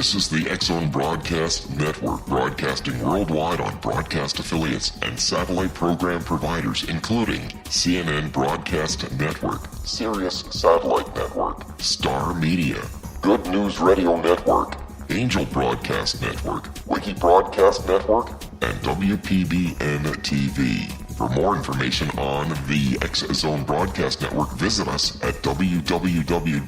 This is the X-Zone Broadcast Network, broadcasting worldwide on broadcast affiliates and satellite program providers, including CNN Broadcast Network, Sirius Satellite Network, Star Media, Good News Radio Network, Angel Broadcast Network, Wiki Broadcast Network, and WPBN TV. For more information on the X-Zone Broadcast Network, visit us at www.xzbn.net.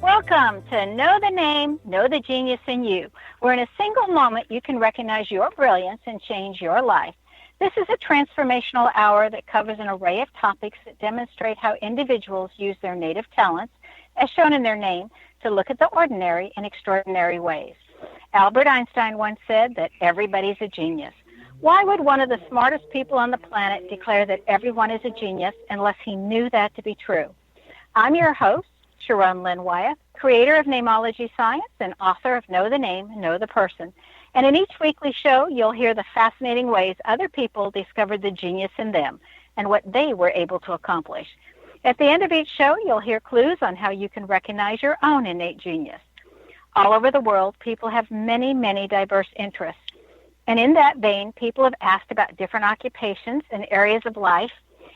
Welcome to Know the Name, Know the Genius in You, where in a single moment you can recognize your brilliance and change your life. This is a transformational hour that covers an array of topics that demonstrate how individuals use their native talents, as shown in their name, to look at the ordinary in extraordinary ways. Albert Einstein once said that everybody's a genius. Why would one of the smartest people on the planet declare that everyone is a genius unless he knew that to be true? I'm your host, Sharon Lynn Wyeth, creator of Namology Science and author of Know the Name, Know the Person. And in each weekly show, you'll hear the fascinating ways other people discovered the genius in them and what they were able to accomplish. At the end of each show, you'll hear clues on how you can recognize your own innate genius. All over the world, people have many, many diverse interests. And in that vein, people have asked about different occupations and areas of life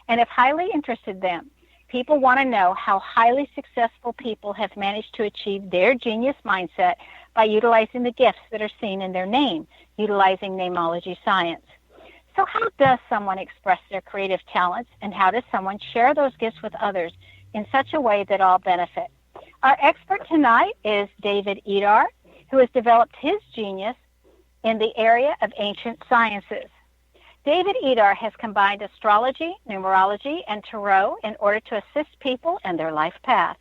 and have highly interested them. People want to know how highly successful people have managed to achieve their genius mindset by utilizing the gifts that are seen in their name, utilizing namology science. So how does someone express their creative talents, and how does someone share those gifts with others in such a way that all benefit? Our expert tonight is David Idar, who has developed his genius in the area of ancient sciences. David Idar has combined astrology, numerology, and tarot in order to assist people in their life path.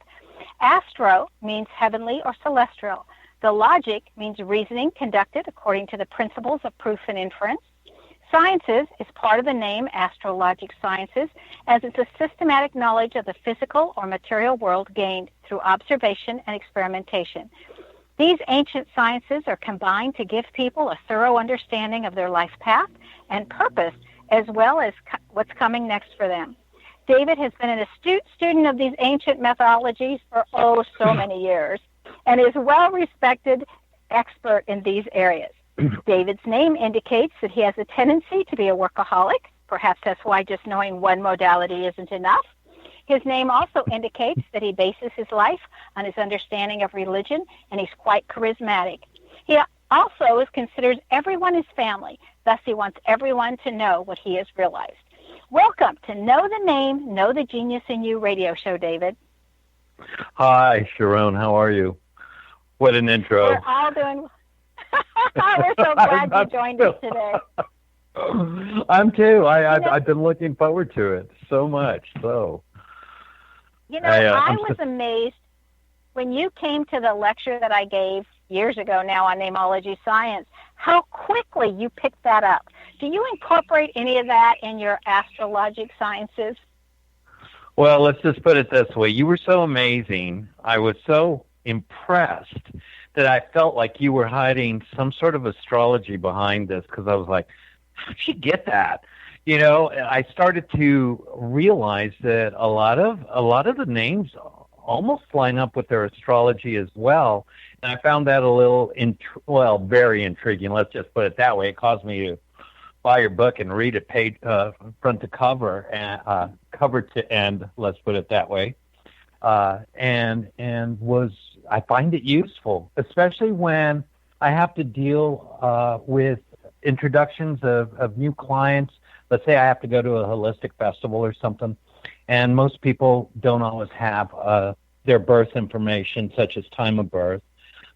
Astro means heavenly or celestial. The logic means reasoning conducted according to the principles of proof and inference. Sciences is part of the name astrologic sciences, as it's a systematic knowledge of the physical or material world gained through observation and experimentation. These ancient sciences are combined to give people a thorough understanding of their life path and purpose, as well as what's coming next for them. David has been an astute student of these ancient methodologies for so many years, and is a well-respected expert in these areas. David's name indicates that he has a tendency to be a workaholic. Perhaps that's why just knowing one modality isn't enough. His name also indicates that he bases his life on his understanding of religion, and he's quite charismatic. He also is considered everyone his family, thus he wants everyone to know what he has realized. Welcome to Know the Name, Know the Genius in You radio show, David. Hi, Sharon. How are you? What an intro. We're all doing... We're so glad you joined us today. I'm too. I've been looking forward to it so much. So, I was amazed when you came to the lecture that I gave years ago now on namology science, how quickly you picked that up. Do you incorporate any of that in your astrologic sciences? Well, let's just put it this way. You were so amazing. I was so impressed that I felt like you were hiding some sort of astrology behind this, because I was like, how'd you get that? I started to realize that a lot of the names almost line up with their astrology as well. And I found that a little, very intriguing. Let's just put it that way. It caused me to buy your book and read it page front to cover and cover to end. Let's put it that way. I find it useful, especially when I have to deal with introductions of new clients. Let's say I have to go to a holistic festival or something, and most people don't always have their birth information, such as time of birth.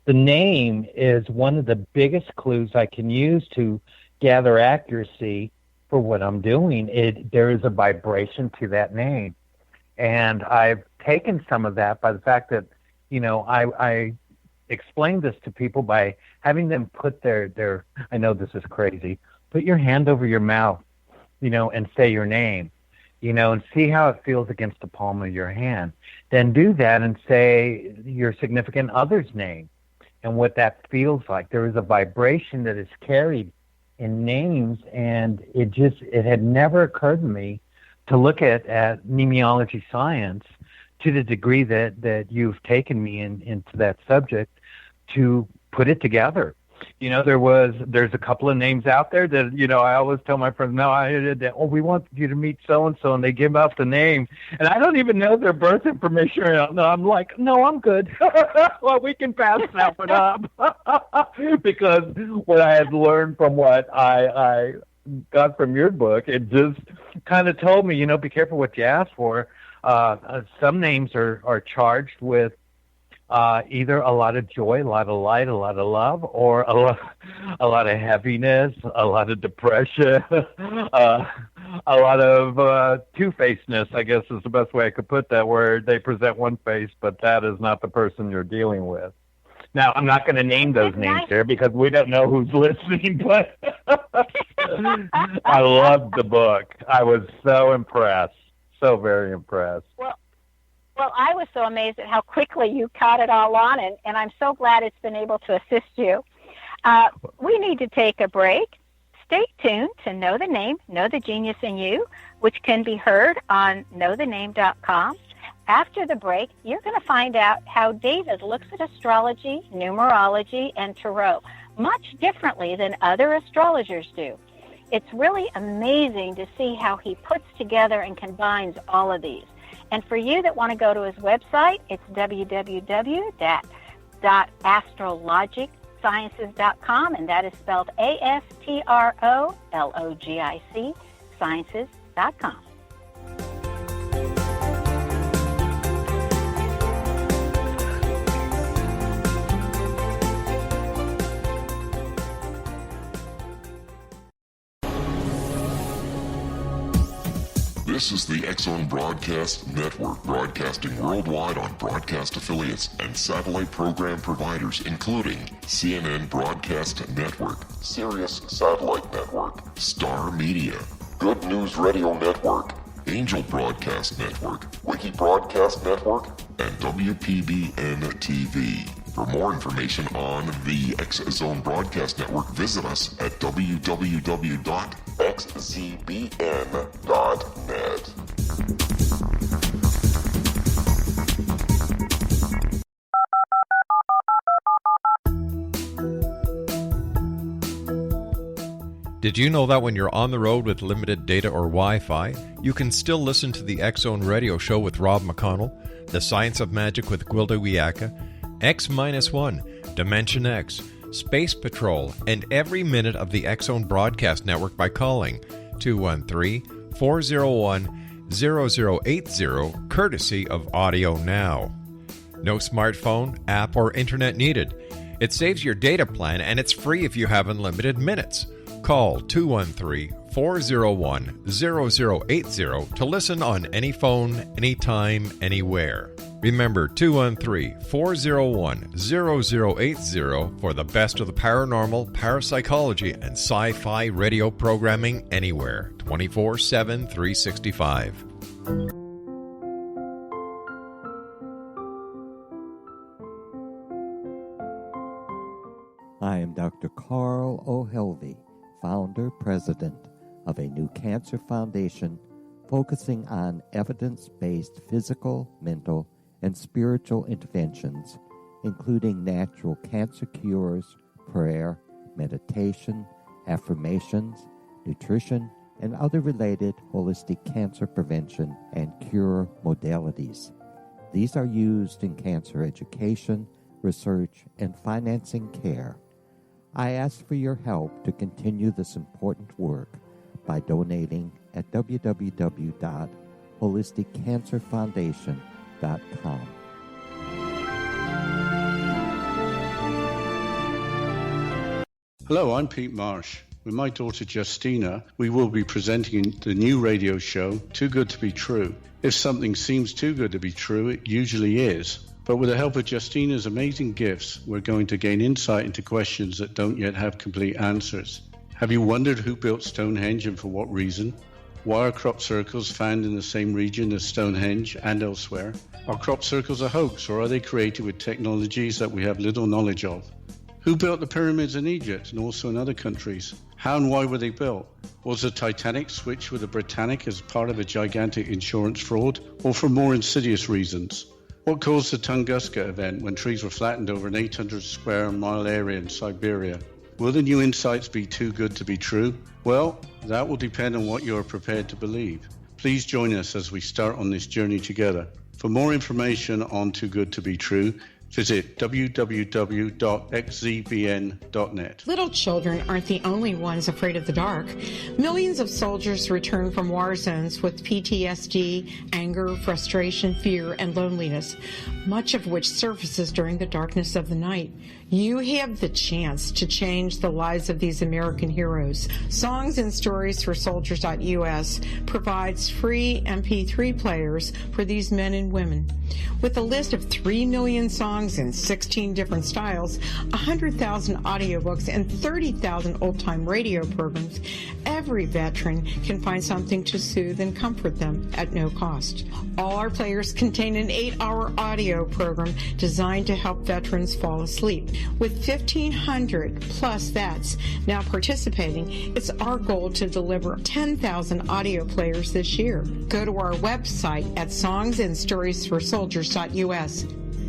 The name is one of the biggest clues I can use to gather accuracy for what I'm doing. There is a vibration to that name. And I've taken some of that by the fact that, I explained this to people by having them put their I know this is crazy, put your hand over your mouth, and say your name. and see how it feels against the palm of your hand. Then do that and say your significant other's name and what that feels like. There is a vibration that is carried in names, and it had never occurred to me to look at numerology science to the degree that you've taken me into that subject to put it together. There's a couple of names out there that, I always tell my friends, we want you to meet so-and-so, and they give out the name, and I don't even know their birth information. No, I'm like, no, I'm good. Well, we can pass that one up. Because what I had learned from what I got from your book, it just kind of told me, be careful what you ask for. Some names are charged with either a lot of joy, a lot of light, a lot of love, or a lot of heaviness, a lot of depression, a lot of two-facedness, I guess is the best way I could put that, where they present one face, but that is not the person you're dealing with. Now, I'm not going to name those names here because we don't know who's listening, but I loved the book. I was so impressed, so very impressed. Well, I was so amazed at how quickly you caught it all on, and I'm so glad it's been able to assist you. We need to take a break. Stay tuned to Know the Name, Know the Genius in You, which can be heard on knowthename.com. After the break, you're going to find out how David looks at astrology, numerology, and tarot much differently than other astrologers do. It's really amazing to see how he puts together and combines all of these. And for you that want to go to his website, it's www.astrologicsciences.com, and that is spelled ASTROLOGIC, sciences.com. This is the X-Zone Broadcast Network, broadcasting worldwide on broadcast affiliates and satellite program providers, including CNN Broadcast Network, Sirius Satellite Network, Star Media, Good News Radio Network, Angel Broadcast Network, Wiki Broadcast Network, and WPBN TV. For more information on the X-Zone Broadcast Network, visit us at www.xzbn.net. Did you know that when you're on the road with limited data or Wi-Fi, you can still listen to the X-Zone Radio Show with Rob McConnell, The Science of Magic with Gwilda Wiyaka, X-1, Dimension X, Space Patrol, and every minute of the X-Zone Broadcast Network by calling 213-401-0080, courtesy of Audio Now. No smartphone, app, or internet needed. It saves your data plan, and it's free if you have unlimited minutes. Call 213-401-0080 to listen on any phone, anytime, anywhere. Remember, 213-401-0080 for the best of the paranormal, parapsychology, and sci-fi radio programming anywhere, 24/7, 365. I am Dr. Carl O'Helvey, founder, president of a new cancer foundation focusing on evidence-based physical, mental, and spiritual interventions, including natural cancer cures, prayer, meditation, affirmations, nutrition, and other related holistic cancer prevention and cure modalities. These are used in cancer education, research, and financing care. I ask for your help to continue this important work by donating at www.holisticcancerfoundation.com. Hello, I'm Pete Marsh. With my daughter Justina, we will be presenting the new radio show, Too Good to Be True. If something seems too good to be true, it usually is. But with the help of Justina's amazing gifts, we're going to gain insight into questions that don't yet have complete answers. Have you wondered who built Stonehenge and for what reason? Why are crop circles found in the same region as Stonehenge and elsewhere? Are crop circles a hoax, or are they created with technologies that we have little knowledge of? Who built the pyramids in Egypt and also in other countries? How and why were they built? Was the Titanic switched with the Britannic as part of a gigantic insurance fraud, or for more insidious reasons? What caused the Tunguska event when trees were flattened over an 800 square mile area in Siberia? Will the new insights be too good to be true? Well, that will depend on what you are prepared to believe. Please join us as we start on this journey together. For more information on Too Good to Be True, visit www.xzbn.net. Little children aren't the only ones afraid of the dark. Millions of soldiers return from war zones with PTSD, anger, frustration, fear, and loneliness, much of which surfaces during the darkness of the night. You have the chance to change the lives of these American heroes. Songs and Stories for Soldiers.us provides free MP3 players for these men and women. With a list of 3 million songs in 16 different styles, 100,000 audiobooks, and 30,000 old-time radio programs, every veteran can find something to soothe and comfort them at no cost. All our players contain an 8-hour audio program designed to help veterans fall asleep. With 1,500 plus vets now participating, it's our goal to deliver 10,000 audio players this year. Go to our website at songsandstoriesforsoldiers.us.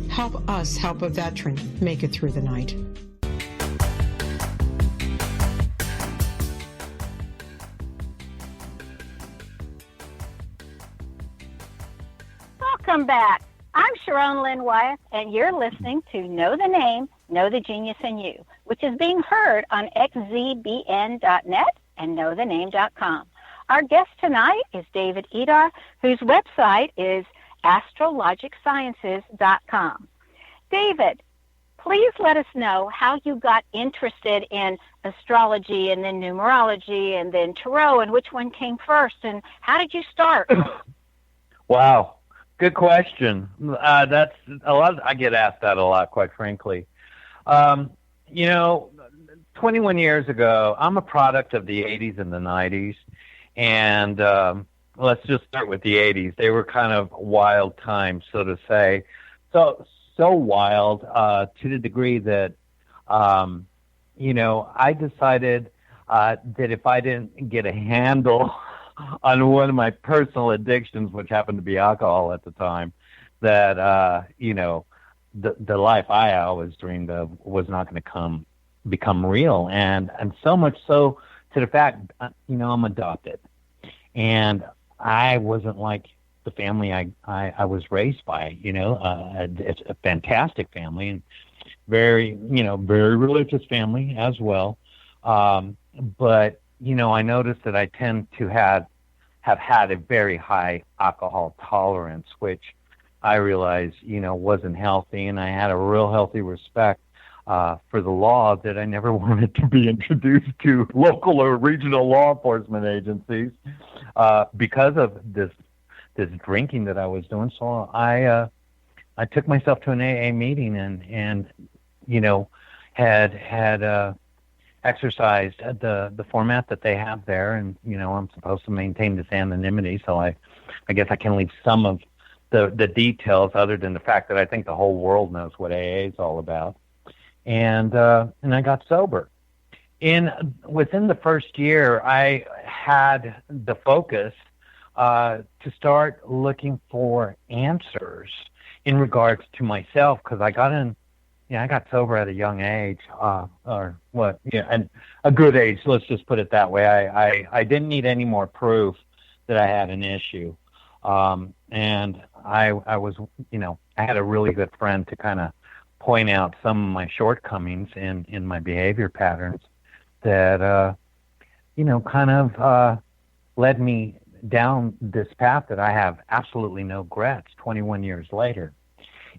Help us help a veteran make it through the night. Welcome back. I'm Sharon Lynn Wyeth, and you're listening to Know the Name, Know the Genius in You, which is being heard on xzbn.net and knowthename.com. Our guest tonight is David Idar, whose website is astrologicsciences.com. David, please let us know how you got interested in astrology and then numerology and then tarot, and which one came first, and how did you start? Wow. Good question. That's a lot. I get asked that a lot, quite frankly. 21 years ago, I'm a product of the 80s and the 90s. And let's just start with the 80s. They were kind of wild times, so to say. So wild to the degree that, I decided that if I didn't get a handle on one of my personal addictions, which happened to be alcohol at the time, that, the life I always dreamed of was not going to become real. And so much so to the fact, I'm adopted. And I wasn't like the family I was raised by, it's a fantastic family and very religious family as well. But, I noticed that I tend to have had a very high alcohol tolerance, which I realized, wasn't healthy. And I had a real healthy respect for the law that I never wanted to be introduced to local or regional law enforcement agencies because of this drinking that I was doing. So I took myself to an AA meeting and had exercised the format that they have there, and I'm supposed to maintain this anonymity, so I guess I can leave some of the details, other than the fact that I think the whole world knows what AA is all about. And I got sober. Within the first year, I had the focus to start looking for answers in regards to myself, because I got sober at a young age, and a good age. Let's just put it that way. I didn't need any more proof that I had an issue, and I was, I had a really good friend to kind of point out some of my shortcomings in my behavior patterns that, kind of led me down this path that I have absolutely no regrets 21 years later.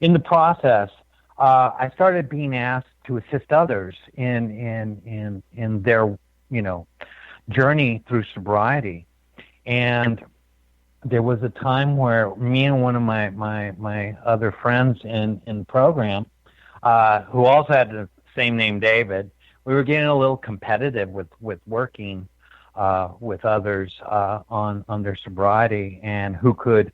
In the process, I started being asked to assist others in their, journey through sobriety. And there was a time where me and one of my other friends in the program, who also had the same name, David, we were getting a little competitive with working with others on their sobriety and who could,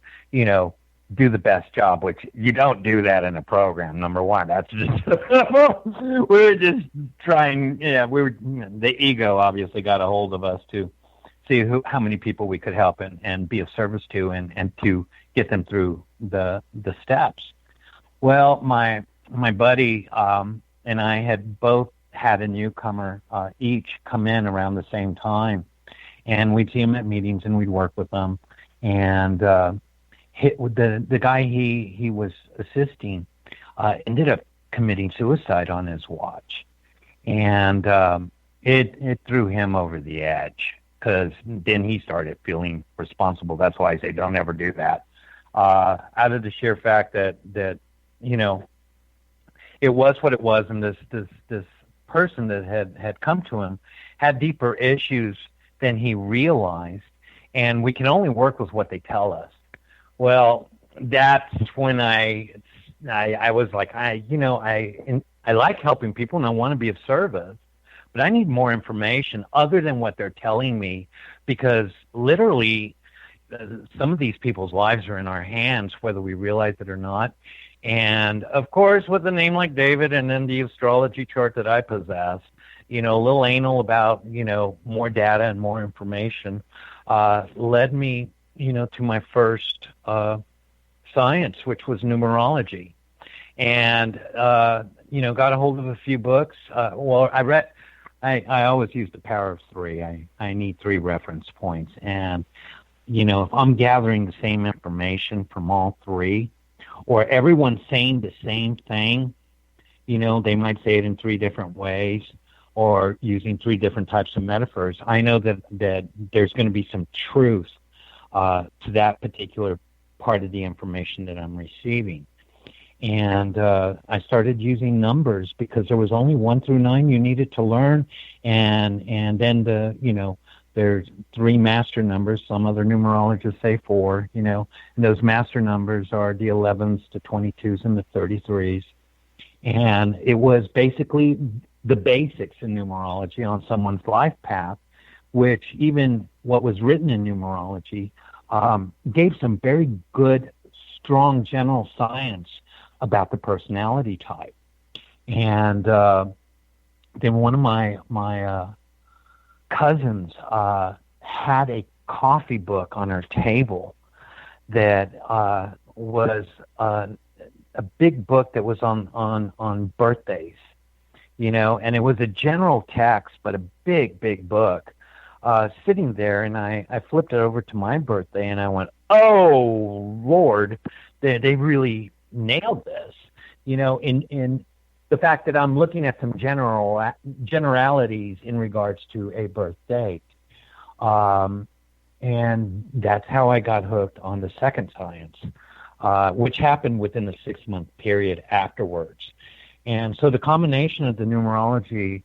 do the best job, which you don't do that in a program. Number one, that's just we were just trying. Yeah, the ego obviously got a hold of us to see how many people we could help and be of service to and to get them through the steps. Well, my buddy and I had both had a newcomer each come in around the same time, and we'd see him at meetings and we'd work with them. And the guy he was assisting ended up committing suicide on his watch, and it threw him over the edge because then he started feeling responsible. That's why I say don't ever do that. Out of the sheer fact that it was what it was, and this person that had come to him had deeper issues than he realized, and we can only work with what they tell us. Well, that's when I was like, I like helping people and I want to be of service, but I need more information other than what they're telling me, because literally some of these people's lives are in our hands, whether we realize it or not. And of course, with a name like David and then the astrology chart that I possess, a little anal about, more data and more information, led me, to my first science, which was numerology. And, got a hold of a few books. I always use the power of three. I need 3 reference points. And, if I'm gathering the same information from all 3, or everyone's saying the same thing, they might say it in 3 different ways or using 3 different types of metaphors, I know that there's going to be some truth to that particular part of the information that I'm receiving. And I started using numbers because there was only 1 through 9 you needed to learn, and then there's 3 master numbers. Some other numerologists say 4, and those master numbers are the 11s, the 22s, and the 33s. And it was basically the basics in numerology on someone's life path, which even what was written in numerology gave some very good, strong general science about the personality type. And then one of my cousins had a coffee book on her table that was a big book that was on birthdays, and it was a general text, but a big book sitting there. And I flipped it over to my birthday and I went, oh, Lord, they really nailed this, in the fact that I'm looking at some generalities in regards to a birth date. And that's how I got hooked on the second science, which happened within the 6-month period afterwards. And so the combination of the numerology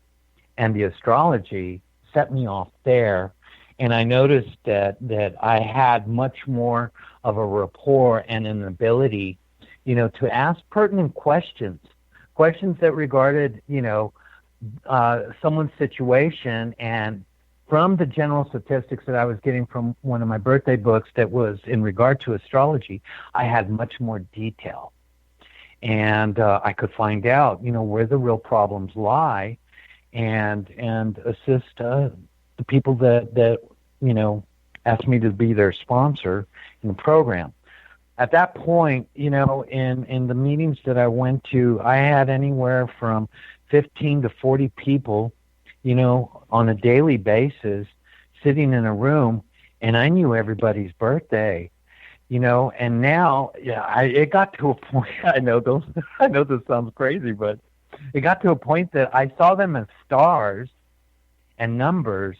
and the astrology set me off there. And I noticed that I had much more of a rapport and an ability, to ask pertinent questions that regarded, someone's situation. And from the general statistics that I was getting from one of my birthday books that was in regard to astrology, I had much more detail. And I could find out, where the real problems lie and assist the people that asked me to be their sponsor in the program. At that point, in the meetings that I went to, I had anywhere from 15 to 40 people, on a daily basis sitting in a room, and I knew everybody's birthday, and now, it got to a point, I know this sounds crazy, but it got to a point that I saw them as stars and numbers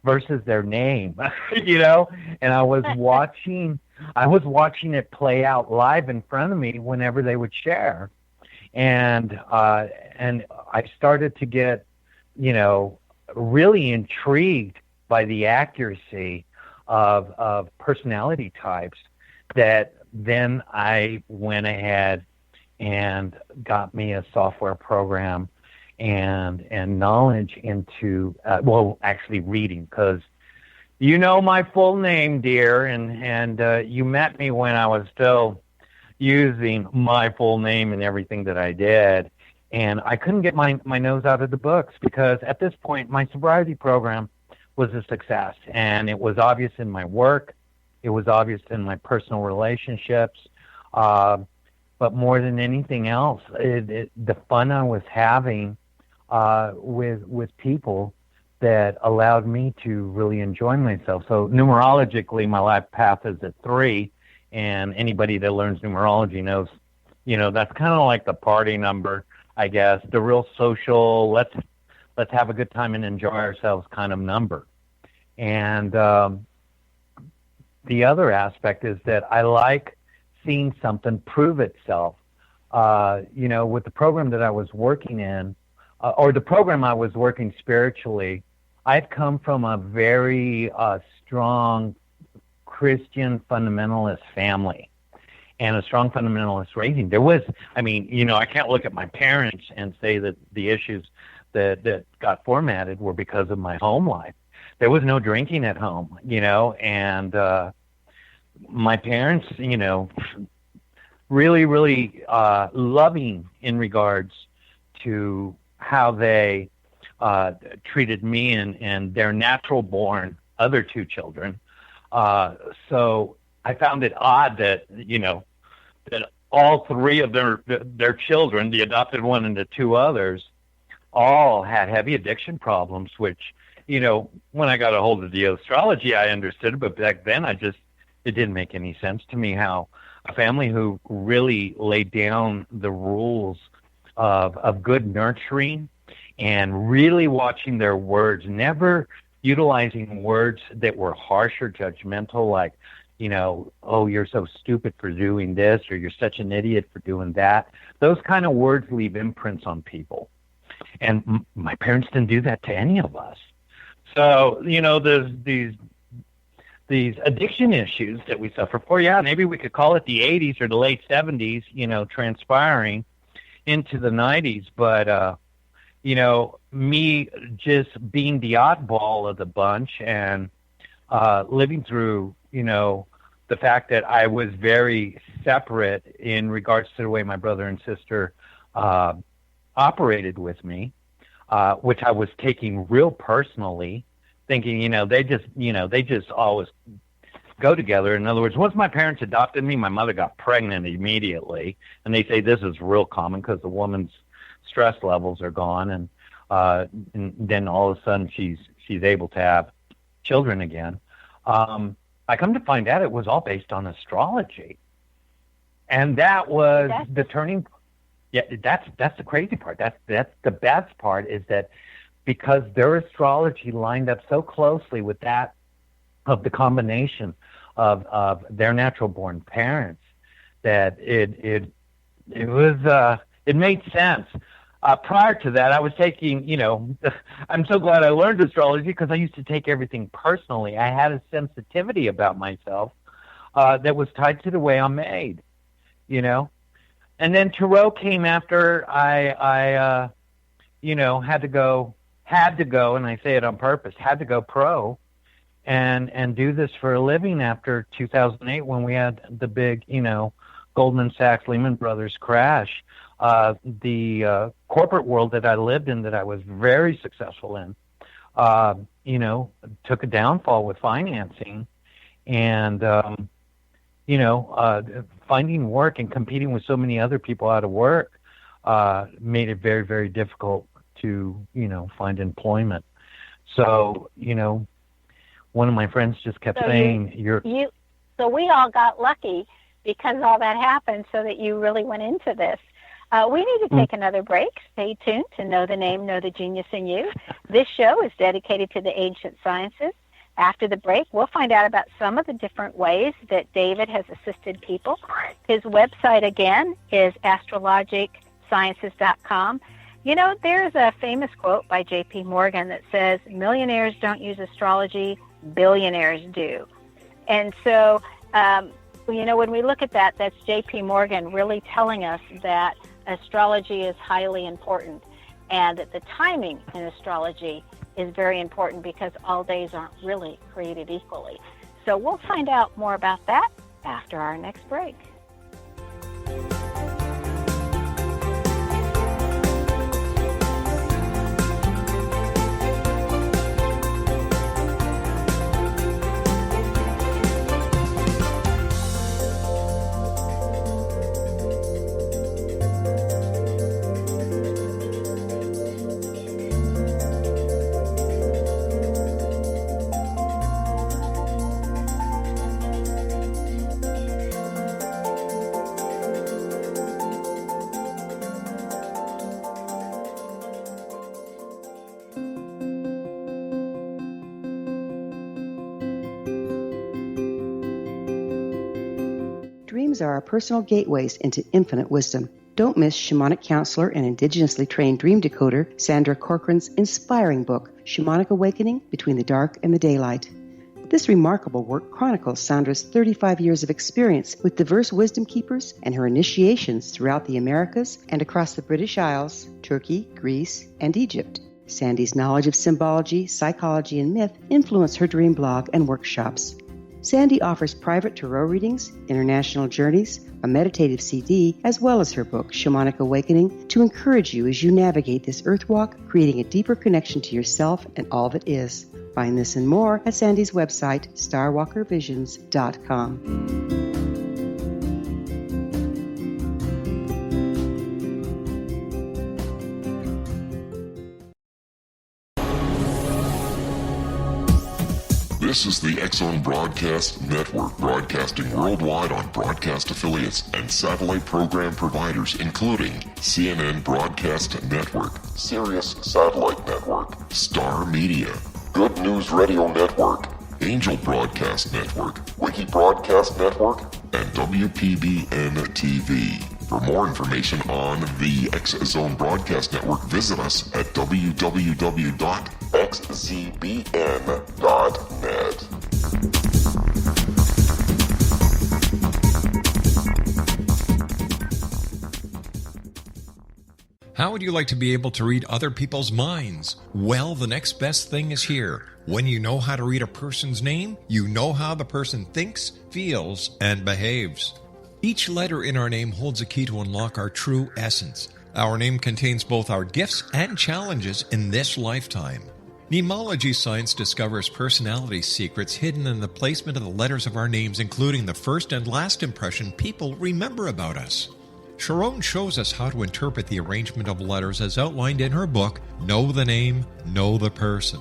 versus their name, and I was watching it play out live in front of me whenever they would share. And I started to get, really intrigued by the accuracy of personality types, that then I went ahead and got me a software program and knowledge into, actually reading, because You know my full name, dear, and you met me when I was still using my full name in everything that I did. And I couldn't get my nose out of the books because at this point, my sobriety program was a success. And it was obvious in my work. It was obvious in my personal relationships. But more than anything else, the fun I was having with people that allowed me to really enjoy myself. So numerologically, my life path is at 3. And anybody that learns numerology knows, that's kind of like the party number, I guess, the real social, let's have a good time and enjoy ourselves kind of number. And the other aspect is that I like seeing something prove itself. With the program that I was working in, or the program I was working spiritually, I've come from a very strong Christian fundamentalist family and a strong fundamentalist raising. There was, I can't look at my parents and say that the issues that got formatted were because of my home life. There was no drinking at home, and my parents, really, really loving in regards to how they treated me and their natural-born other 2 children. So I found it odd that, that all 3 of their children, the adopted one and the 2 others, all had heavy addiction problems, which, when I got a hold of the astrology, I understood, but back then it didn't make any sense to me how a family who really laid down the rules of good nurturing and really watching their words, never utilizing words that were harsh or judgmental, like, oh, you're so stupid for doing this, or you're such an idiot for doing that. Those kind of words leave imprints on people. And my parents didn't do that to any of us. So, there's these addiction issues that we suffer for. Yeah, maybe we could call it the 80s or the late 70s, transpiring into the 90s. But, me just being the oddball of the bunch and living through, the fact that I was very separate in regards to the way my brother and sister operated with me, which I was taking real personally, thinking, they just always go together. In other words, once my parents adopted me, my mother got pregnant immediately. And they say this is real common because the woman's stress levels are gone. And then all of a sudden she's able to have children again. I come to find out it was all based on astrology. And that was the turning. Yeah, that's the crazy part. That's the best part, is that because their astrology lined up so closely with that of the combination of their natural born parents, that it made sense. Prior to that, I was taking, I'm so glad I learned astrology because I used to take everything personally. I had a sensitivity about myself that was tied to the way I'm made, And then Tarot came after I had to go, and I say it on purpose, had to go pro and do this for a living after 2008 when we had the big, Goldman Sachs, Lehman Brothers crash. The corporate world that I lived in, that I was very successful in, took a downfall with financing, and finding work and competing with so many other people out of work made it very, very difficult to find employment. So one of my friends just kept saying, So we all got lucky because all that happened, so that you really went into this. We need to take another break. Stay tuned to Know the Name, Know the Genius in You. This show is dedicated to the ancient sciences. After the break, we'll find out about some of the different ways that David has assisted people. His website, again, is astrologersciences.com. There's a famous quote by J.P. Morgan that says, millionaires don't use astrology, billionaires do. And so, when we look at that, that's J.P. Morgan really telling us that astrology is highly important, and that the timing in astrology is very important because all days aren't really created equally. So we'll find out more about that after our next break. Dreams are our personal gateways into infinite wisdom. Don't miss shamanic counselor and indigenously trained dream decoder Sandra Corcoran's inspiring book, Shamanic Awakening Between the Dark and the Daylight. This remarkable work chronicles Sandra's 35 years of experience with diverse wisdom keepers and her initiations throughout the Americas and across the British Isles, Turkey, Greece, and Egypt. Sandy's knowledge of symbology, psychology, and myth influence her dream blog and workshops. Sandy offers private tarot readings, international journeys, a meditative CD, as well as her book, Shamanic Awakening, to encourage you as you navigate this earth walk, creating a deeper connection to yourself and all that is. Find this and more at Sandy's website, starwalkervisions.com. This is the X-Zone Broadcast Network, broadcasting worldwide on broadcast affiliates and satellite program providers, including CNN Broadcast Network, Sirius Satellite Network, Star Media, Good News Radio Network, Angel Broadcast Network, Wiki Broadcast Network, and WPBN TV. For more information on the X-Zone Broadcast Network, visit us at www.xzbn.net. How would you like to be able to read other people's minds? Well, the next best thing is here. When you know how to read a person's name, you know how the person thinks, feels, and behaves. Each letter in our name holds a key to unlock our true essence. Our name contains both our gifts and challenges in this lifetime. Numerology science discovers personality secrets hidden in the placement of the letters of our names, including the first and last impression people remember about us. Sharon shows us how to interpret the arrangement of letters as outlined in her book, Know the Name, Know the Person.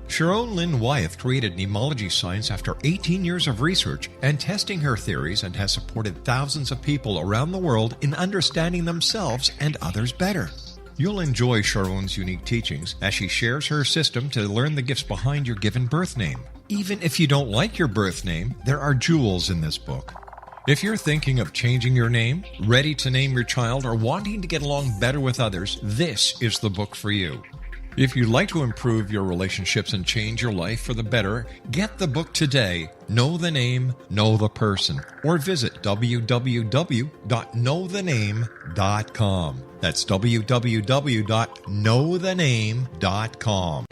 Sharon Lynn Wyeth created numerology science after 18 years of research and testing her theories, and has supported thousands of people around the world in understanding themselves and others better. You'll enjoy Sharon's unique teachings as she shares her system to learn the gifts behind your given birth name. Even if you don't like your birth name, there are jewels in this book. If you're thinking of changing your name, ready to name your child, or wanting to get along better with others, this is the book for you. If you'd like to improve your relationships and change your life for the better, get the book today, Know the Name, Know the Person, or visit www.knowthename.com. That's www.knowthename.com.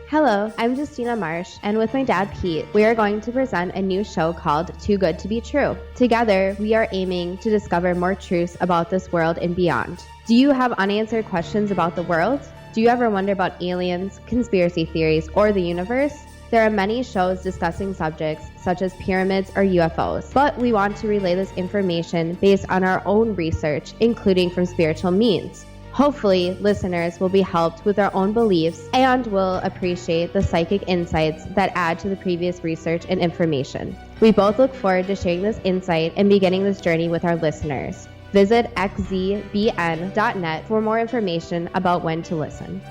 Hello, I'm Justina Marsh, and with my dad Pete, we are going to present a new show called Too Good to Be True. Together, we are aiming to discover more truths about this world and beyond. Do you have unanswered questions about the world? Do you ever wonder about aliens, conspiracy theories, or the universe? There are many shows discussing subjects such as pyramids or UFOs, but we want to relay this information based on our own research, including from spiritual means. Hopefully, listeners will be helped with their own beliefs and will appreciate the psychic insights that add to the previous research and information. We both look forward to sharing this insight and beginning this journey with our listeners. Visit xzbn.net for more information about when to listen.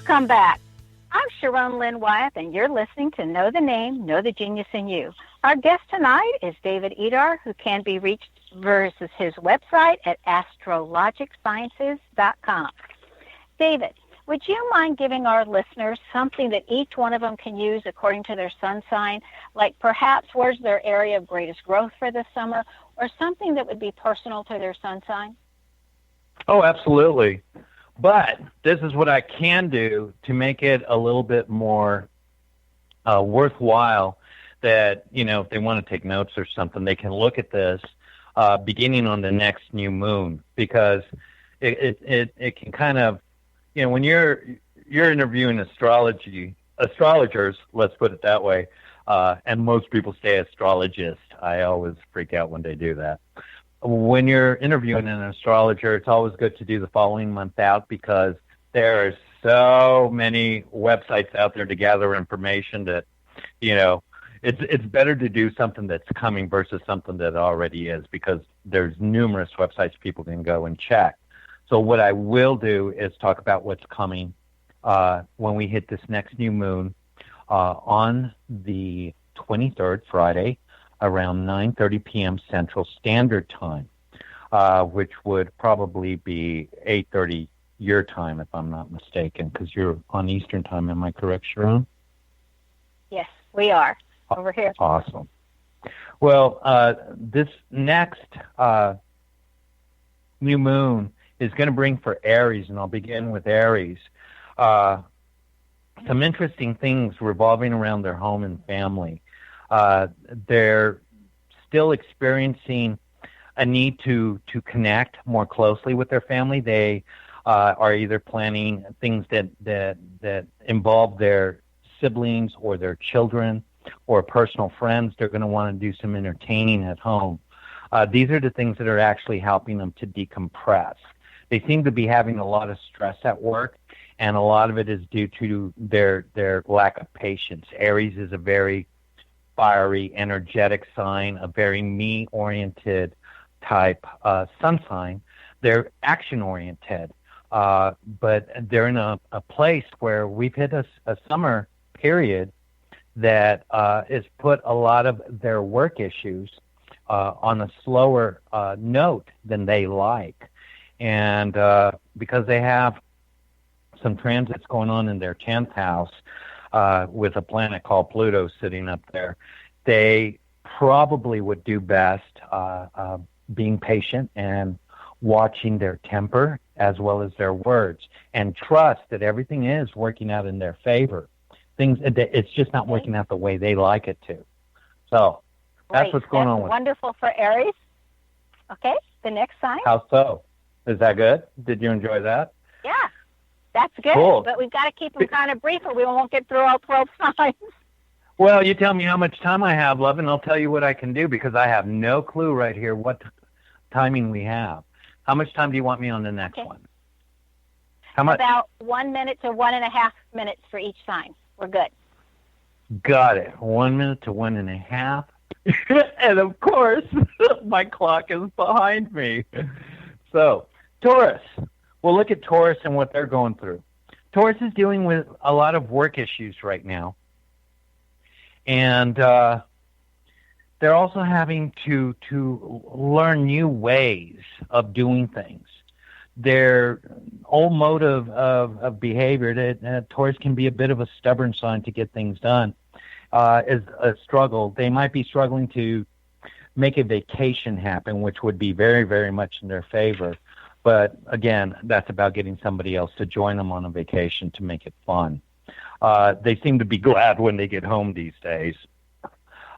Welcome back. I'm Sharon Lynn Wyeth, and you're listening to Know the Name, Know the Genius in You. Our guest tonight is David Idar, who can be reached versus his website at astrologicsciences.com. David, would you mind giving our listeners something that each one of them can use according to their sun sign, like perhaps where's their area of greatest growth for this summer, or something that would be personal to their sun sign? Oh, absolutely. But this is what I can do to make it a little bit more worthwhile, that, if they want to take notes or something, they can look at this beginning on the next new moon, because it can kind of, when you're interviewing astrologers, let's put it that way, and most people say astrologist. I always freak out when they do that. When you're interviewing an astrologer, it's always good to do the following month out, because there are so many websites out there to gather information that, it's better to do something that's coming versus something that already is, because there's numerous websites people can go and check. So what I will do is talk about what's coming when we hit this next new moon on the 23rd, Friday, around 9:30 p.m. Central Standard Time, which would probably be 8:30 your time, if I'm not mistaken, because you're on Eastern Time. Am I correct, Sharon? Yes, we are. Over here. Awesome. Well, this next new moon is going to bring for Aries, and I'll begin with Aries, some interesting things revolving around their home and family. They're still experiencing a need to connect more closely with their family. They are either planning things that involve their siblings or their children or personal friends. They're going to want to do some entertaining at home. These are the things that are actually helping them to decompress. They seem to be having a lot of stress at work, and a lot of it is due to their lack of patience. Aries is a very fiery, energetic sign, a very me-oriented type sun sign. They're action-oriented, but they're in a place where we've hit a summer period that has put a lot of their work issues on a slower note than they like. And because they have some transits going on in their 10th house with a planet called Pluto sitting up there, they probably would do best being patient and watching their temper as well as their words, and trust that everything is working out in their favor. It's just not working out the way they like it to. So that's what's going on with wonderful for Aries. Okay, the next sign. How so? Is that good? Did you enjoy that? Yeah, that's good. Cool. But we've got to keep them kind of brief or we won't get through all 12 signs. Well, you tell me how much time I have, love, and I'll tell you what I can do, because I have no clue right here what timing we have. How much time do you want me on the next one? How much? About 1 minute to 1.5 minutes for each sign. We're good. Got it. 1 minute to 1.5. And of course, my clock is behind me. So, Taurus. We'll look at Taurus and what they're going through. Taurus is dealing with a lot of work issues right now. And they're also having to learn new ways of doing things. Their old mode of behavior, that Taurus can be a bit of a stubborn sign to get things done, is a struggle. They might be struggling to make a vacation happen, which would be very, very much in their favor. But again, that's about getting somebody else to join them on a vacation to make it fun. They seem to be glad when they get home these days.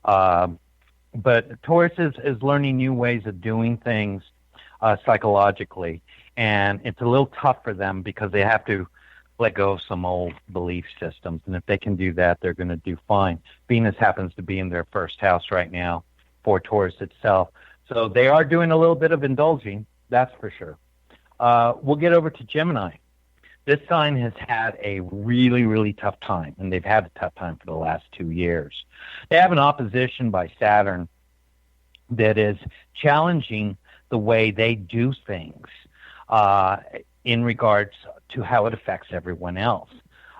But Taurus is learning new ways of doing things psychologically. And it's a little tough for them because they have to let go of some old belief systems. And if they can do that, they're going to do fine. Venus happens to be in their first house right now for Taurus itself. So they are doing a little bit of indulging, that's for sure. We'll get over to Gemini. This sign has had a really, really tough time, and they've had a tough time for the last 2 years. They have an opposition by Saturn that is challenging the way they do things in regards to how it affects everyone else.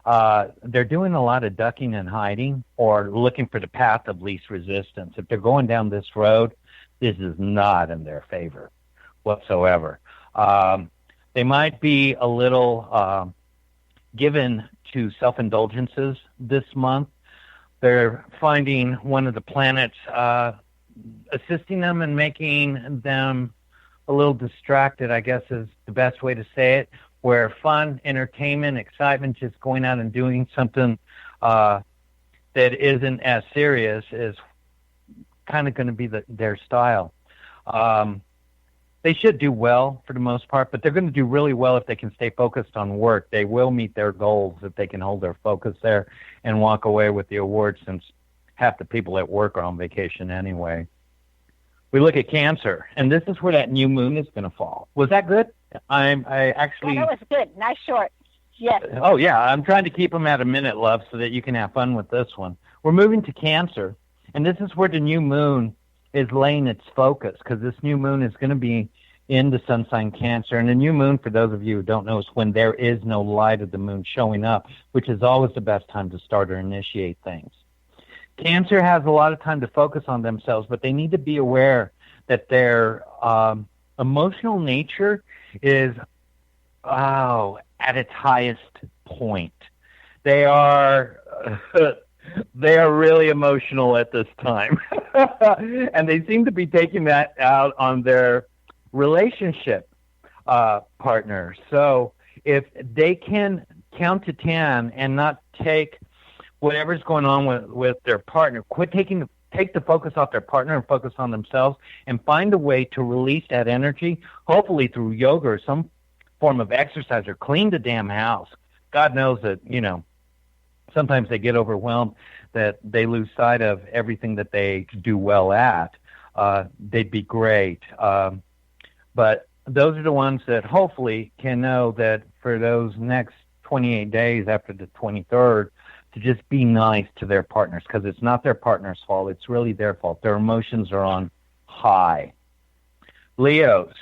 they're doing a lot of ducking and hiding or looking for the path of least resistance. If they're going down this road, this is not in their favor whatsoever. They might be a little given to self-indulgences this month. They're finding one of the planets assisting them and making them a little distracted, I guess is the best way to say it, where fun, entertainment, excitement, just going out and doing something that isn't as serious is kind of going to be their style. They should do well for the most part, but they're going to do really well if they can stay focused on work. They will meet their goals if they can hold their focus there and walk away with the award, since half the people at work are on vacation anyway. We look at Cancer, and this is where that new moon is going to fall. Was that good? I actually... Yeah, that was good. Nice short. Yes. Oh, yeah. I'm trying to keep them at a minute, love, so that you can have fun with this one. We're moving to Cancer, and this is where the new moon is laying its focus, because this new moon is going to be in the sun sign Cancer. And the new moon, for those of you who don't know, is when there is no light of the moon showing up, which is always the best time to start or initiate things. Cancer has a lot of time to focus on themselves, but they need to be aware that their emotional nature is at its highest point. They are really emotional at this time. And they seem to be taking that out on their relationship partner. So if they can count to 10 and not take whatever's going on with their partner, take the focus off their partner and focus on themselves, and find a way to release that energy, hopefully through yoga or some form of exercise, or clean the damn house. God knows that, sometimes they get overwhelmed that they lose sight of everything that they do well at. They'd be great. But those are the ones that hopefully can know that for those next 28 days after the 23rd, to just be nice to their partners, because it's not their partner's fault. It's really their fault. Their emotions are on high. Leos.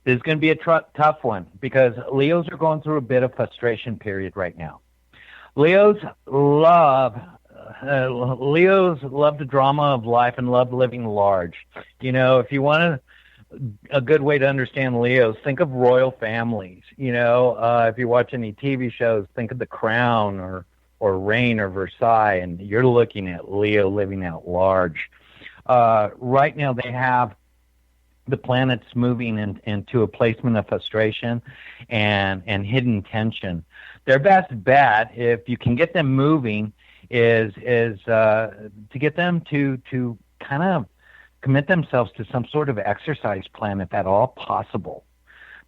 This is going to be a tough one, because Leos are going through a bit of frustration period right now. Leos love the drama of life and love living large. If you want a good way to understand Leos, think of royal families. If you watch any TV shows, think of The Crown or Reign or Versailles, and you're looking at Leo living out large. Right now they have the planets moving into a placement of frustration and hidden tension. Their best bet, if you can get them moving, is to get them to kind of commit themselves to some sort of exercise plan, if at all possible,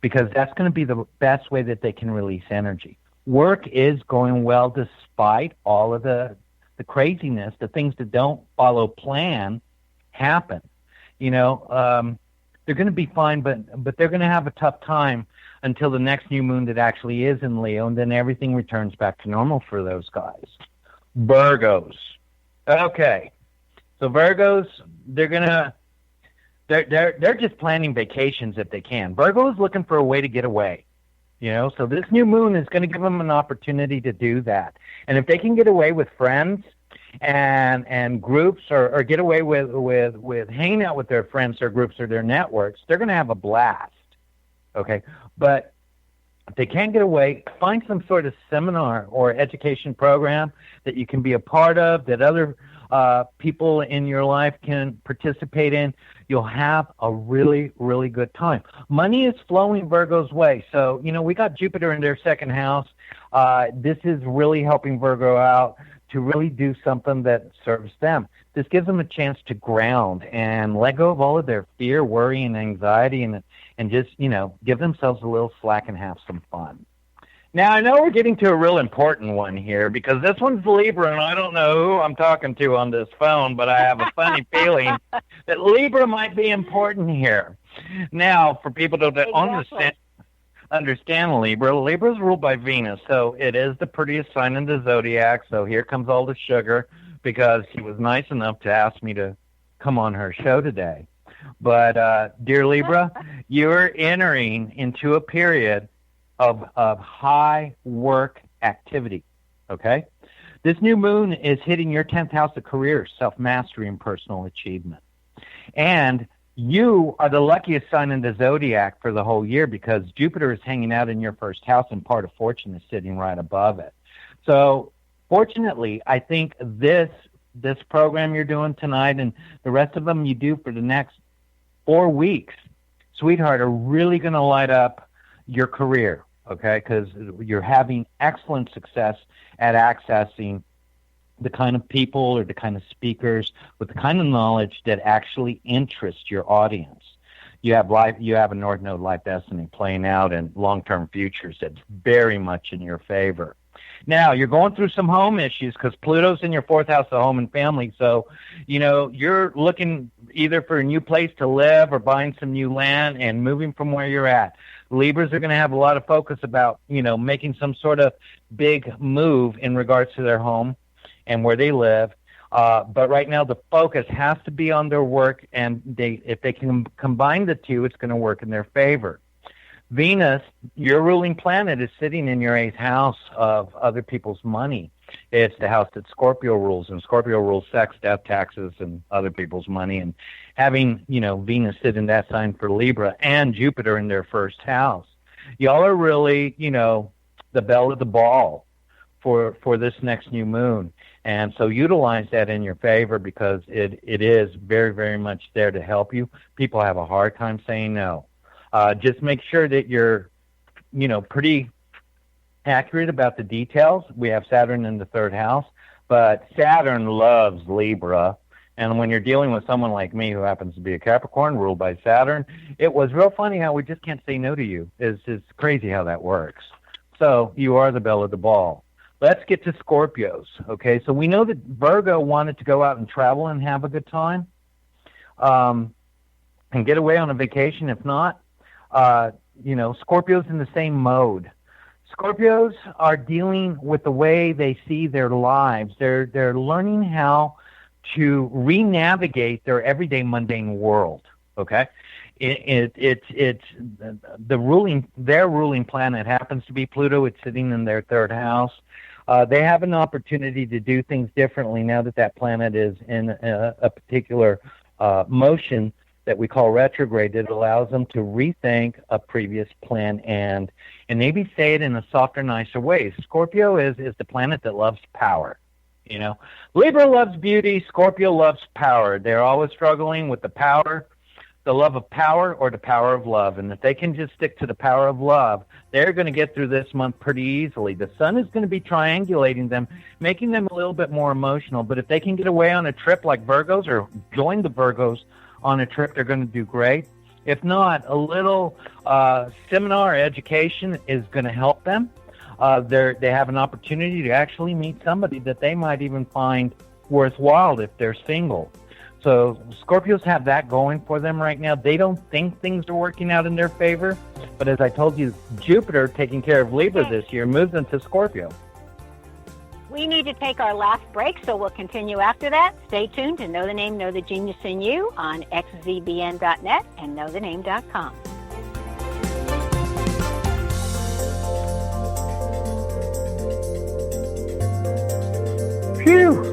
because that's going to be the best way that they can release energy. Work is going well despite all of the craziness. The things that don't follow plan happen. They're going to be fine, but they're going to have a tough time until the next new moon that actually is in Leo, and then everything returns back to normal for those guys. Virgos. Okay. So Virgos, they're just planning vacations if they can. Virgo is looking for a way to get away. So this new moon is going to give them an opportunity to do that. And if they can get away with friends and groups, or get away with hanging out with their friends or groups or their networks, they're going to have a blast. Okay. But if they can't get away, find some sort of seminar or education program that you can be a part of, that other people in your life can participate in. You'll have a really, really good time. Money is flowing Virgo's way. So, we got Jupiter in their second house. This is really helping Virgo out to really do something that serves them. This gives them a chance to ground and let go of all of their fear, worry, and anxiety, and just, give themselves a little slack and have some fun. Now, I know we're getting to a real important one here, because this one's Libra, and I don't know who I'm talking to on this phone, but I have a funny feeling that Libra might be important here. Now, for people that understand Libra, Libra is ruled by Venus, so it is the prettiest sign in the zodiac, so here comes all the sugar, because she was nice enough to ask me to come on her show today. But, dear Libra, you're entering into a period of high work activity. okay? This new moon is hitting your 10th house of career, self-mastery, and personal achievement. And you are the luckiest sign in the zodiac for the whole year because Jupiter is hanging out in your first house and part of fortune is sitting right above it. So fortunately, I think this program you're doing tonight and the rest of them you do for the next 4 weeks, sweetheart, are really going to light up your career, okay? Because you're having excellent success at accessing the kind of people or the kind of speakers with the kind of knowledge that actually interest your audience. You have a North Node life destiny playing out in long-term futures that's very much in your favor. Now, you're going through some home issues because Pluto's in your 4th house of home and family. So, you're looking either for a new place to live or buying some new land and moving from where you're at. Libras are going to have a lot of focus about, making some sort of big move in regards to their home and where they live. But right now the focus has to be on their work, and if they can combine the two, it's going to work in their favor. Venus, your ruling planet, is sitting in your 8th house of other people's money. It's the house that Scorpio rules, and Scorpio rules sex, death, taxes, and other people's money. And having, Venus sit in that sign for Libra and Jupiter in their 1st house, y'all are really, the belle of the ball for this next new moon. And so utilize that in your favor because it is very, very much there to help you. People have a hard time saying no. Just make sure that you're, pretty accurate about the details. We have Saturn in the 3rd house, but Saturn loves Libra. And when you're dealing with someone like me who happens to be a Capricorn ruled by Saturn, it was real funny how we just can't say no to you. It's crazy how that works. So you are the belle of the ball. Let's get to Scorpios, okay? So we know that Virgo wanted to go out and travel and have a good time and get away on a vacation. If not, Scorpios in the same mode. Scorpios are dealing with the way they see their lives. They're learning how to re-navigate their everyday mundane world, okay? It's their ruling planet happens to be Pluto. It's sitting in their 3rd house. They have an opportunity to do things differently now that planet is in a particular motion that we call retrograde. That allows them to rethink a previous plan and maybe say it in a softer, nicer way. Scorpio is the planet that loves power. Libra loves beauty. Scorpio loves power. They're always struggling with the love of power or the power of love. And if they can just stick to the power of love, they're going to get through this month pretty easily. The sun is going to be triangulating them, making them a little bit more emotional. But if they can get away on a trip like Virgos or join the Virgos on a trip, they're going to do great. If not, a little seminar or education is going to help them. They have an opportunity to actually meet somebody that they might even find worthwhile if they're single. So Scorpios have that going for them right now. They don't think things are working out in their favor. But as I told you, Jupiter, taking care of Libra this year, moves into Scorpio. We need to take our last break, so we'll continue after that. Stay tuned to Know the Name, Know the Genius in You on xzbn.net and knowthename.com. Phew!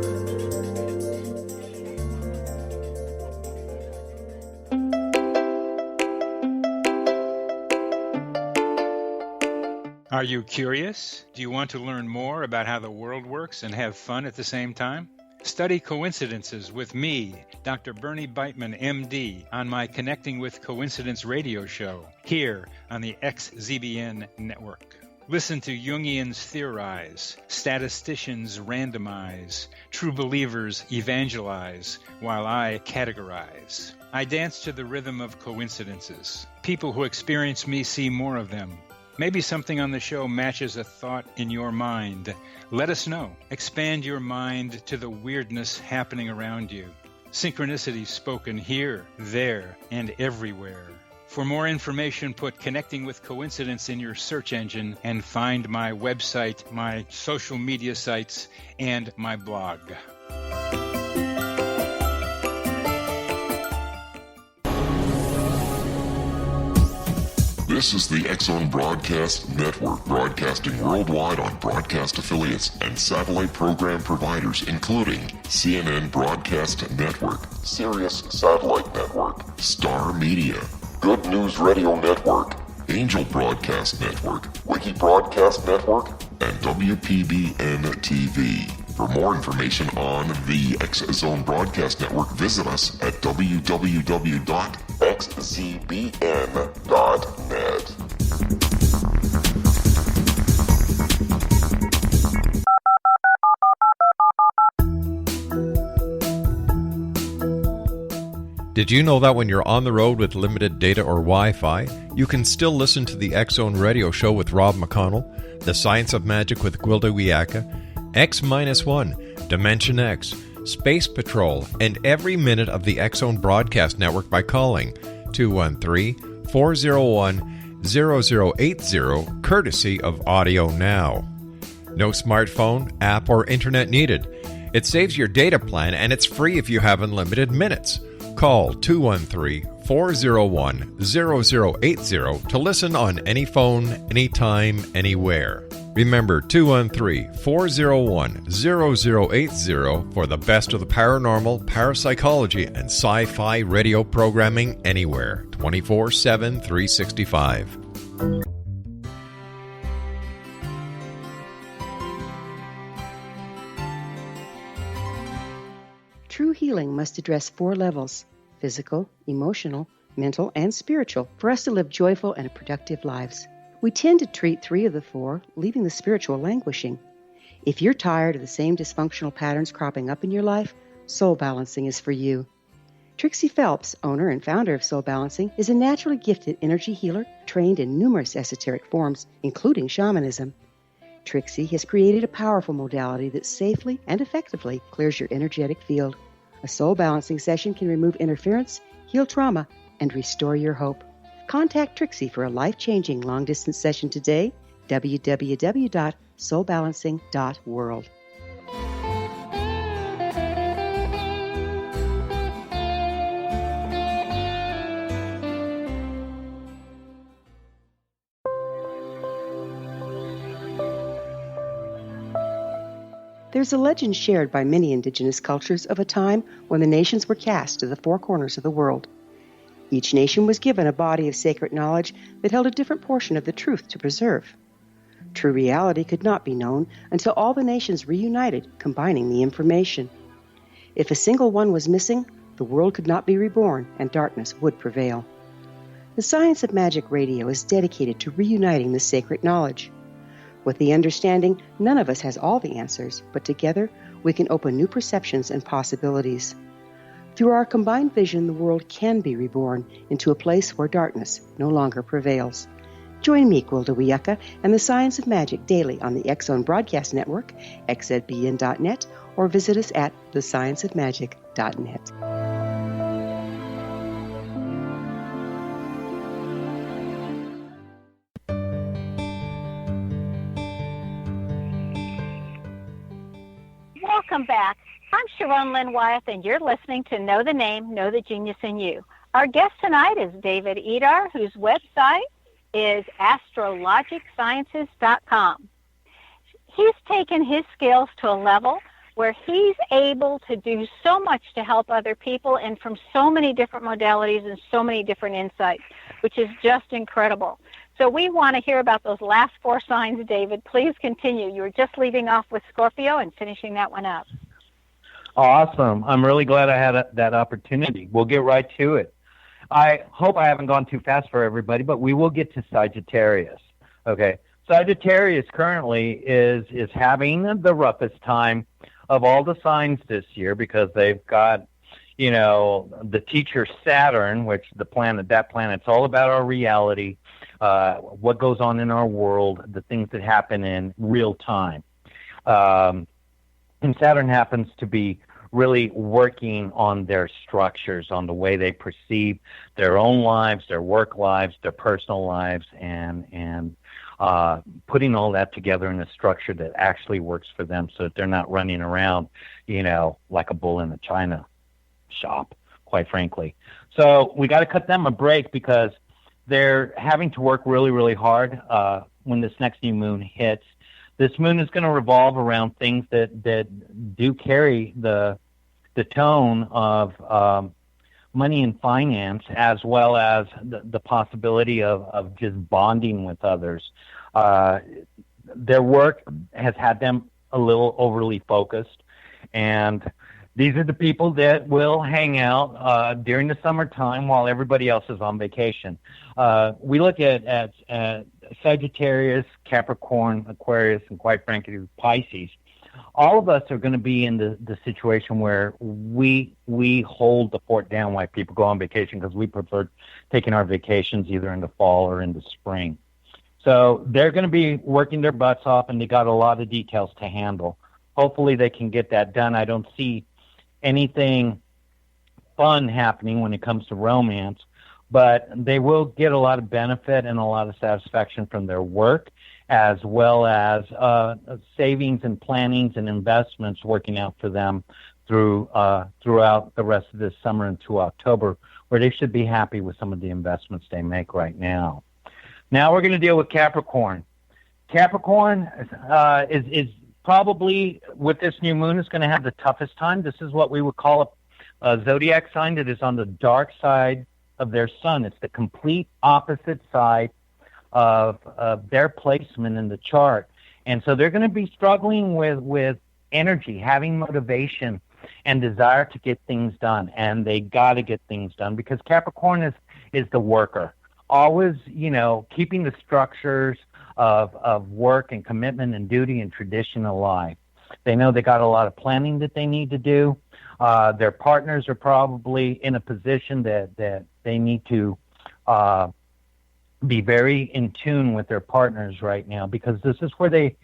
Are you curious? Do you want to learn more about how the world works and have fun at the same time? Study coincidences with me, Dr. Bernie Beitman, MD, on my Connecting with Coincidence radio show here on the XZBN network. Listen to Jungians theorize, statisticians randomize, true believers evangelize, while I categorize. I dance to the rhythm of coincidences. People who experience me see more of them. Maybe something on the show matches a thought in your mind. Let us know. Expand your mind to the weirdness happening around you. Synchronicity spoken here, there, and everywhere. For more information, put Connecting with Coincidence in your search engine and find my website, my social media sites, and my blog. This is the X-Zone Broadcast Network, broadcasting worldwide on broadcast affiliates and satellite program providers, including CNN Broadcast Network, Sirius Satellite Network, Star Media, Good News Radio Network, Angel Broadcast Network, Wiki Broadcast Network, and WPBN TV. For more information on the X-Zone Broadcast Network, visit us at www.xzbn.net. Did you know that when you're on the road with limited data or Wi-Fi, you can still listen to the X-Zone Radio Show with Rob McConnell, The Science of Magic with Gwilda Wiyaka, X-1, Dimension X, Space Patrol, and every minute of the X-Zone Broadcast Network by calling 213-401-0080, courtesy of Audio Now. No smartphone, app, or internet needed. It saves your data plan, and it's free if you have unlimited minutes. Call 213-401-0080 to listen on any phone, anytime, anywhere. Remember 213-401-0080 for the best of the paranormal, parapsychology, and sci-fi radio programming anywhere, 24/7, 365. True healing must address 4 levels: physical, emotional, mental, and spiritual, for us to live joyful and productive lives. We tend to treat 3 of the 4, leaving the spiritual languishing. If you're tired of the same dysfunctional patterns cropping up in your life, Soul Balancing is for you. Trixie Phelps, owner and founder of Soul Balancing, is a naturally gifted energy healer trained in numerous esoteric forms, including shamanism. Trixie has created a powerful modality that safely and effectively clears your energetic field. A Soul Balancing session can remove interference, heal trauma, and restore your hope. Contact Trixie for a life-changing long-distance session today, www.soulbalancing.world. There's a legend shared by many indigenous cultures of a time when the nations were cast to the 4 corners of the world. Each nation was given a body of sacred knowledge that held a different portion of the truth to preserve. True reality could not be known until all the nations reunited, combining the information. If a single one was missing, the world could not be reborn and darkness would prevail. The Science of Magic Radio is dedicated to reuniting the sacred knowledge. With the understanding, none of us has all the answers, but together we can open new perceptions and possibilities. Through our combined vision, the world can be reborn into a place where darkness no longer prevails. Join me, Gwilda Wiyaka, and the Science of Magic daily on the X-Zone Broadcast Network, xzbn.net, or visit us at thescienceofmagic.net. Welcome back. I'm Sharon Lynn Wyeth, and you're listening to Know the Name, Know the Genius in You. Our guest tonight is David Idar, whose website is astrologicsciences.com. He's taken his skills to a level where he's able to do so much to help other people and from so many different modalities and so many different insights, which is just incredible. So we want to hear about those last 4 signs, David. Please continue. You were just leaving off with Scorpio and finishing that one up. Awesome. I'm really glad I had that opportunity. We'll get right to it. I hope I haven't gone too fast for everybody, but we will get to Sagittarius. Okay. Sagittarius currently is having the roughest time of all the signs this year because they've got, the teacher Saturn, which that planet's all about our reality, what goes on in our world, the things that happen in real time. And Saturn happens to be really working on their structures, on the way they perceive their own lives, their work lives, their personal lives, and putting all that together in a structure that actually works for them so that they're not running around, like a bull in a china shop, quite frankly. So we got to cut them a break because they're having to work really, really hard when this next new moon hits. This moon is going to revolve around things that do carry the tone of money and finance, as well as the possibility of just bonding with others. Their work has had them a little overly focused, and these are the people that will hang out during the summertime while everybody else is on vacation. We look at Sagittarius, Capricorn, Aquarius, and quite frankly, Pisces. All of us are going to be in the situation where we hold the fort down while people go on vacation, because we prefer taking our vacations either in the fall or in the spring. So they're going to be working their butts off, and they got a lot of details to handle. Hopefully they can get that done. I don't see anything fun happening when it comes to romance, but they will get a lot of benefit and a lot of satisfaction from their work, as well as savings and plannings and investments working out for them throughout the rest of this summer into October, where they should be happy with some of the investments they make right now. Now we're going to deal with Capricorn. Capricorn is probably, with this new moon, is going to have the toughest time. This is what we would call a zodiac sign that is on the dark side of their sun. It's the complete opposite side of their placement in the chart. And so they're going to be struggling with energy, having motivation and desire to get things done. And they got to get things done, because Capricorn is the worker. Always, keeping the structures of work and commitment and duty and tradition alive. They know they got a lot of planning that they need to do. Their partners are probably in a position that they need to be very in tune with their partners right now, because this is where they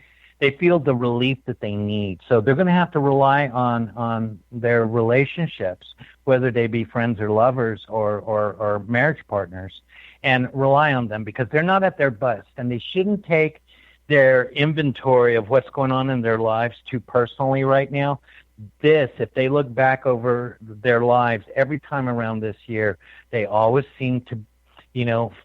feel the relief that they need. So they're going to have to rely on their relationships, whether they be friends or lovers or marriage partners, and rely on them, because they're not at their best, and they shouldn't take their inventory of what's going on in their lives too personally right now. If they look back over their lives, every time around this year, they always seem to,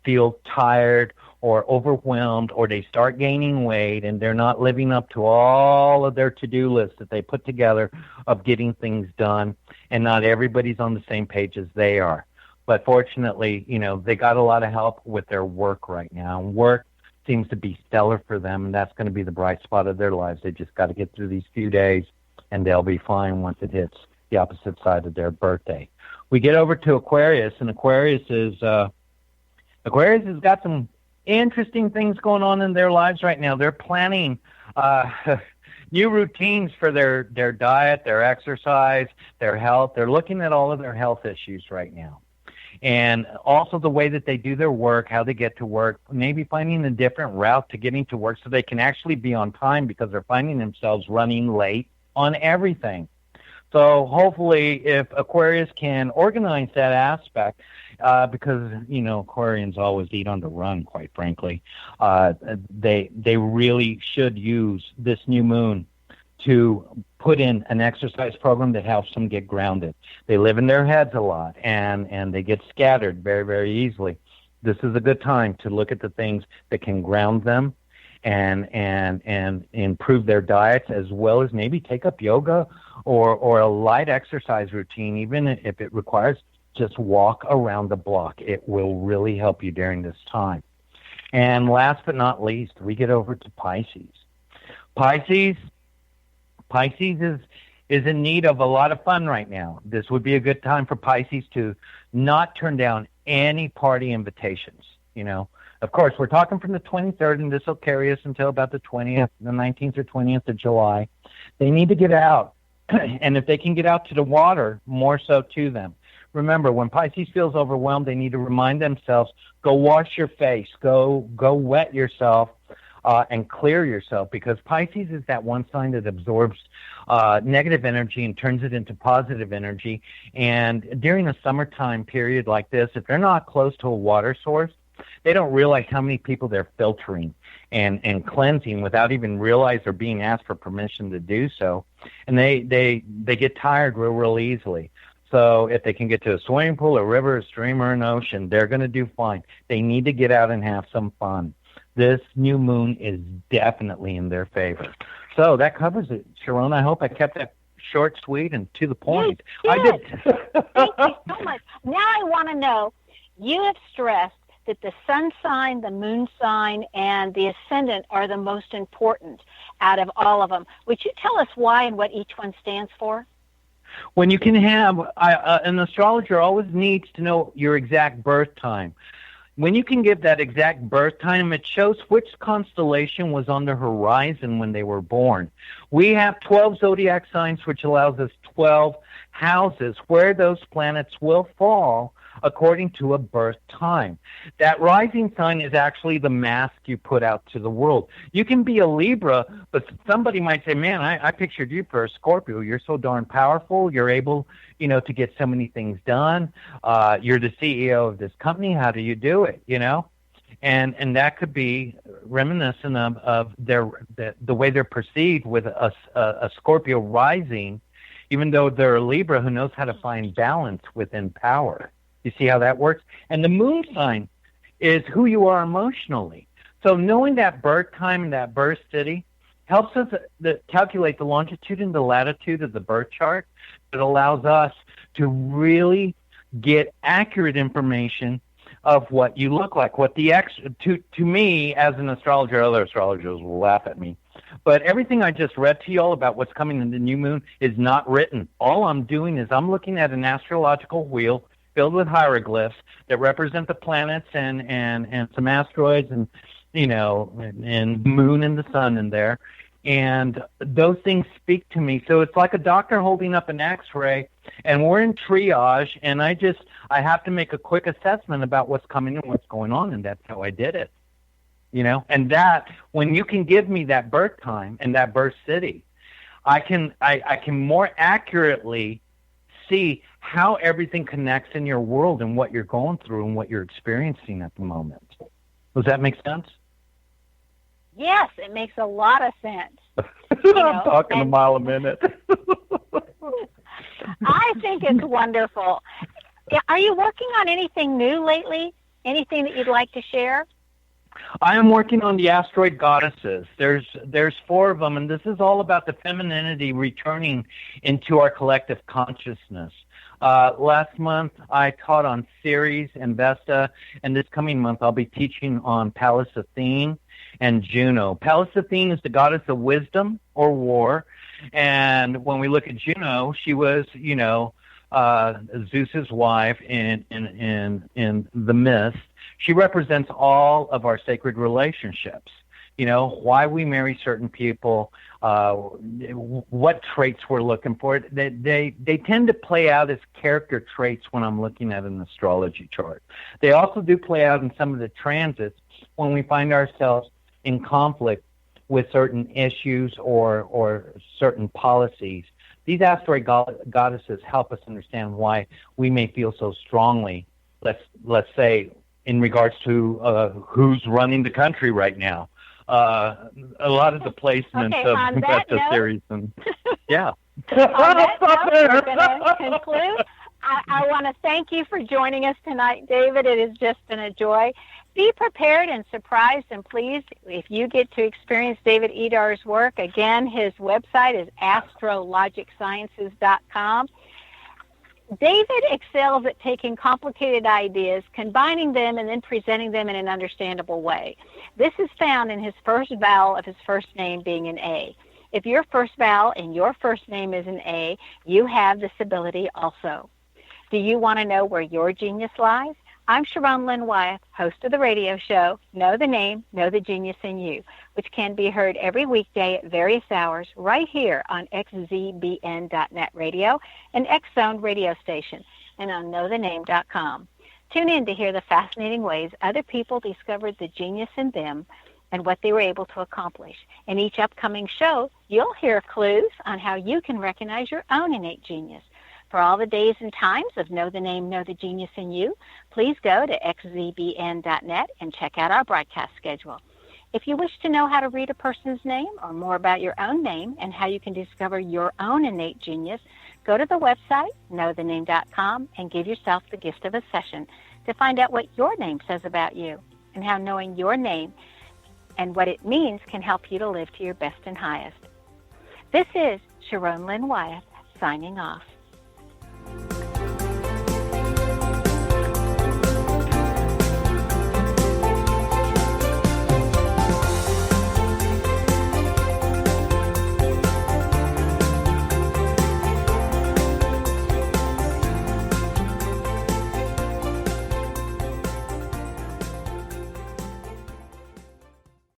feel tired or overwhelmed, or they start gaining weight, and they're not living up to all of their to-do lists that they put together of getting things done, and not everybody's on the same page as they are. But fortunately, they got a lot of help with their work right now. Work seems to be stellar for them, and that's going to be the bright spot of their lives. They just got to get through these few days, and they'll be fine once it hits the opposite side of their birthday. We get over to Aquarius, and Aquarius has got some interesting things going on in their lives right now. They're planning new routines for their diet, their exercise, their health. They're looking at all of their health issues right now. And also the way that they do their work, how they get to work, maybe finding a different route to getting to work so they can actually be on time, because they're finding themselves running late on everything. So hopefully if Aquarius can organize that aspect, because, Aquarians always eat on the run, quite frankly, they really should use this new moon to put in an exercise program that helps them get grounded. They live in their heads a lot, and they get scattered very, very easily. This is a good time to look at the things that can ground them and improve their diets, as well as maybe take up yoga or a light exercise routine, even if it requires just walk around the block. It will really help you during this time. And last but not least, we get over to Pisces. Pisces is in need of a lot of fun right now. This would be a good time for Pisces to not turn down any party invitations. Of course, we're talking from the 23rd, and this will carry us until about the 20th, the 19th or 20th of July. They need to get out, and if they can get out to the water, more so to them. Remember, when Pisces feels overwhelmed, they need to remind themselves, go wash your face, go wet yourself, and clear yourself, because Pisces is that one sign that absorbs negative energy and turns it into positive energy. And during a summertime period like this, if they're not close to a water source, they don't realize how many people they're filtering and cleansing without even realize or being asked for permission to do so. And they get tired real easily. So if they can get to a swimming pool, a river, a stream, or an ocean, they're going to do fine. They need to get out and have some fun. This new moon is definitely in their favor. So that covers it, Sharon. I hope I kept that short, sweet, and to the point. Yes, I did. Thank you so much. Now I want to know, you have stressed that the sun sign, the moon sign, and the ascendant are the most important out of all of them. Would you tell us why and what each one stands for? When you can have, an astrologer always needs to know your exact birth time. When you can give that exact birth time, it shows which constellation was on the horizon when they were born. We have 12 zodiac signs, which allows us 12 houses where those planets will fall according to a birth time. That rising sign is actually the mask you put out to the world. You can be a Libra, but somebody might say, man, I pictured you for a Scorpio. You're so darn powerful. You're able, to get so many things done. You're the CEO of this company. How do you do it, And that could be reminiscent of the way they're perceived with a Scorpio rising, even though they're a Libra who knows how to find balance within power. You see how that works? And the moon sign is who you are emotionally. So knowing that birth time and that birth city helps us calculate the longitude and the latitude of the birth chart. It allows us to really get accurate information of what you look like. What the to me as an astrologer, other astrologers will laugh at me, but everything I just read to you all about what's coming in the new moon is not written. All I'm doing is I'm looking at an astrological wheel filled with hieroglyphs that represent the planets and some asteroids and and moon and the sun in there, and those things speak to me. So it's like a doctor holding up an X-ray, and we're in triage, and I have to make a quick assessment about what's coming and what's going on, and that's how I did it. And that when you can give me that birth time and that birth city, I can more accurately see how everything connects in your world and what you're going through and what you're experiencing at the moment. Does that make sense? Yes, it makes a lot of sense. I'm talking a mile a minute. I think it's wonderful. Are you working on anything new lately? Anything that you'd like to share? I am working on the asteroid goddesses. There's 4 of them, and this is all about the femininity returning into our collective consciousness. Last month, I taught on Ceres and Vesta, and this coming month, I'll be teaching on Pallas Athene and Juno. Pallas Athene is the goddess of wisdom or war, and when we look at Juno, she was, Zeus's wife in the myth. She represents all of our sacred relationships. Why we marry certain people, what traits we're looking for. They tend to play out as character traits when I'm looking at an astrology chart. They also do play out in some of the transits when we find ourselves in conflict with certain issues or certain policies. These asteroid goddesses help us understand why we may feel so strongly, let's say, in regards to who's running the country right now. A lot of the placements of Vesta series and yeah. On that note, we're going to conclude. I want to thank you for joining us tonight, David. It has just been a joy. Be prepared and surprised and pleased if you get to experience David Idar's work. Again, his website is astrologicsciences.com. David excels at taking complicated ideas, combining them, and then presenting them in an understandable way. This is found in his first vowel of his first name being an A. If your first vowel in your first name is an A, you have this ability also. Do you want to know where your genius lies? I'm Sharon Lynn Wyeth, host of the radio show, Know the Name, Know the Genius in You, which can be heard every weekday at various hours right here on xzbn.net radio and X-Zone radio station and on knowthename.com. Tune in to hear the fascinating ways other people discovered the genius in them and what they were able to accomplish. In each upcoming show, you'll hear clues on how you can recognize your own innate genius. For all the days and times of Know the Name, Know the Genius in You, please go to xzbn.net and check out our broadcast schedule. If you wish to know how to read a person's name or more about your own name and how you can discover your own innate genius, Go to the website, knowthename.com, and give yourself the gift of a session to find out what your name says about you and how knowing your name and what it means can help you to live to your best and highest. This is Sharon Lynn Wyeth signing off.